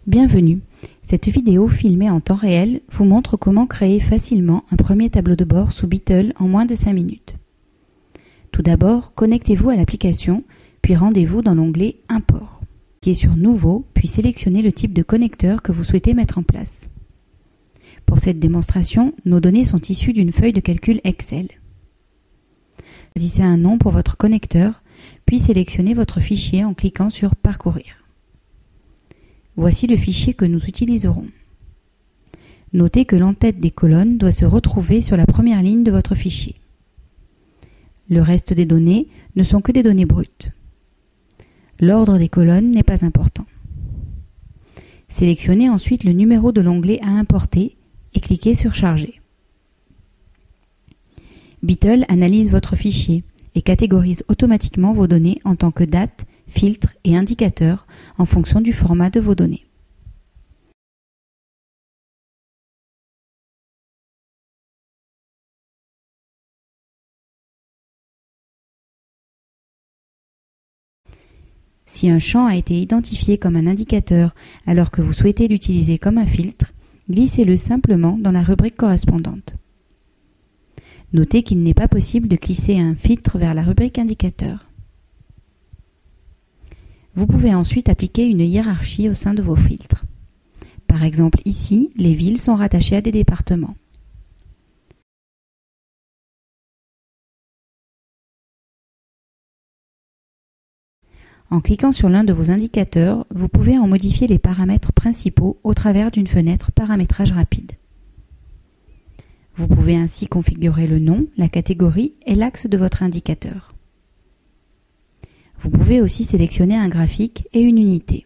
Bienvenue. Cette vidéo filmée en temps réel vous montre comment créer facilement un premier tableau de bord sous Beatle en moins de 5 minutes. Tout d'abord, connectez-vous à l'application, puis rendez-vous dans l'onglet Import. Cliquez sur Nouveau, puis sélectionnez le type de connecteur que vous souhaitez mettre en place. Pour cette démonstration, nos données sont issues d'une feuille de calcul Excel. Choisissez un nom pour votre connecteur, puis sélectionnez votre fichier en cliquant sur Parcourir. Voici le fichier que nous utiliserons. Notez que l'entête des colonnes doit se retrouver sur la première ligne de votre fichier. Le reste des données ne sont que des données brutes. L'ordre des colonnes n'est pas important. Sélectionnez ensuite le numéro de l'onglet à importer et cliquez sur Charger. Beatle analyse votre fichier et catégorise automatiquement vos données en tant que date, filtre et indicateur en fonction du format de vos données. Si un champ a été identifié comme un indicateur alors que vous souhaitez l'utiliser comme un filtre, glissez-le simplement dans la rubrique correspondante. Notez qu'il n'est pas possible de glisser un filtre vers la rubrique indicateur. Vous pouvez ensuite appliquer une hiérarchie au sein de vos filtres. Par exemple ici, les villes sont rattachées à des départements. En cliquant sur l'un de vos indicateurs, vous pouvez en modifier les paramètres principaux au travers d'une fenêtre Paramétrage rapide. Vous pouvez ainsi configurer le nom, la catégorie et l'axe de votre indicateur. Vous pouvez aussi sélectionner un graphique et une unité.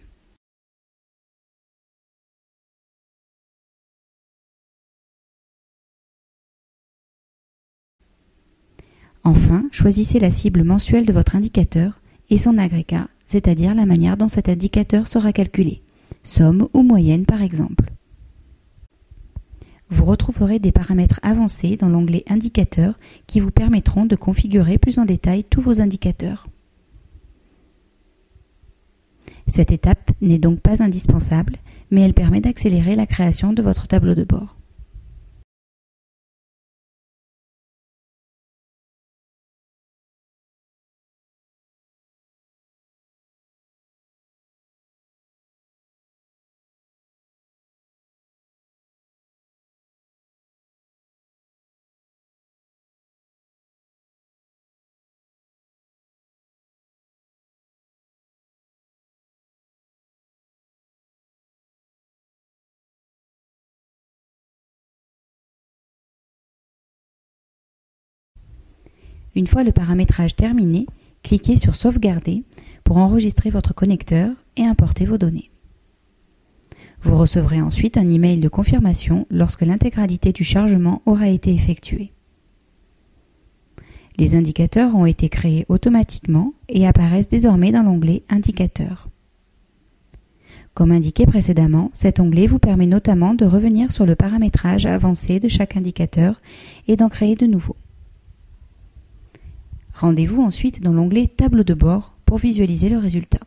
Enfin, choisissez la cible mensuelle de votre indicateur et son agrégat, c'est-à-dire la manière dont cet indicateur sera calculé, somme ou moyenne par exemple. Vous retrouverez des paramètres avancés dans l'onglet Indicateurs qui vous permettront de configurer plus en détail tous vos indicateurs. Cette étape n'est donc pas indispensable, mais elle permet d'accélérer la création de votre tableau de bord. Une fois le paramétrage terminé, cliquez sur Sauvegarder pour enregistrer votre connecteur et importer vos données. Vous recevrez ensuite un email de confirmation lorsque l'intégralité du chargement aura été effectuée. Les indicateurs ont été créés automatiquement et apparaissent désormais dans l'onglet Indicateurs. Comme indiqué précédemment, cet onglet vous permet notamment de revenir sur le paramétrage avancé de chaque indicateur et d'en créer de nouveaux. Rendez-vous ensuite dans l'onglet Tableau de bord pour visualiser le résultat.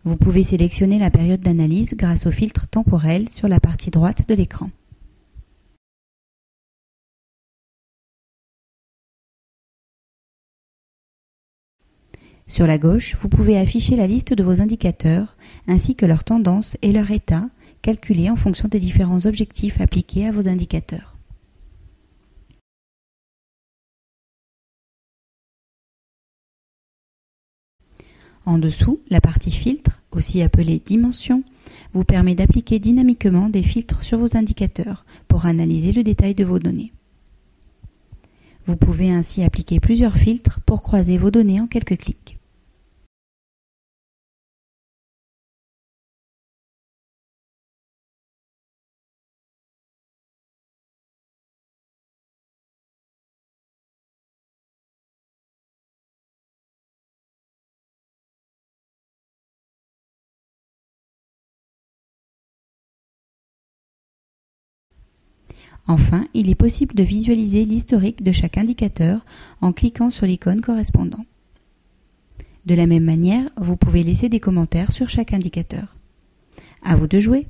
Vous pouvez sélectionner la période d'analyse grâce au filtre temporel sur la partie droite de l'écran. Sur la gauche, vous pouvez afficher la liste de vos indicateurs, ainsi que leur tendance et leur état, calculés en fonction des différents objectifs appliqués à vos indicateurs. En dessous, la partie filtre, aussi appelée dimension, vous permet d'appliquer dynamiquement des filtres sur vos indicateurs pour analyser le détail de vos données. Vous pouvez ainsi appliquer plusieurs filtres pour croiser vos données en quelques clics. Enfin, il est possible de visualiser l'historique de chaque indicateur en cliquant sur l'icône correspondant. De la même manière, vous pouvez laisser des commentaires sur chaque indicateur. À vous de jouer!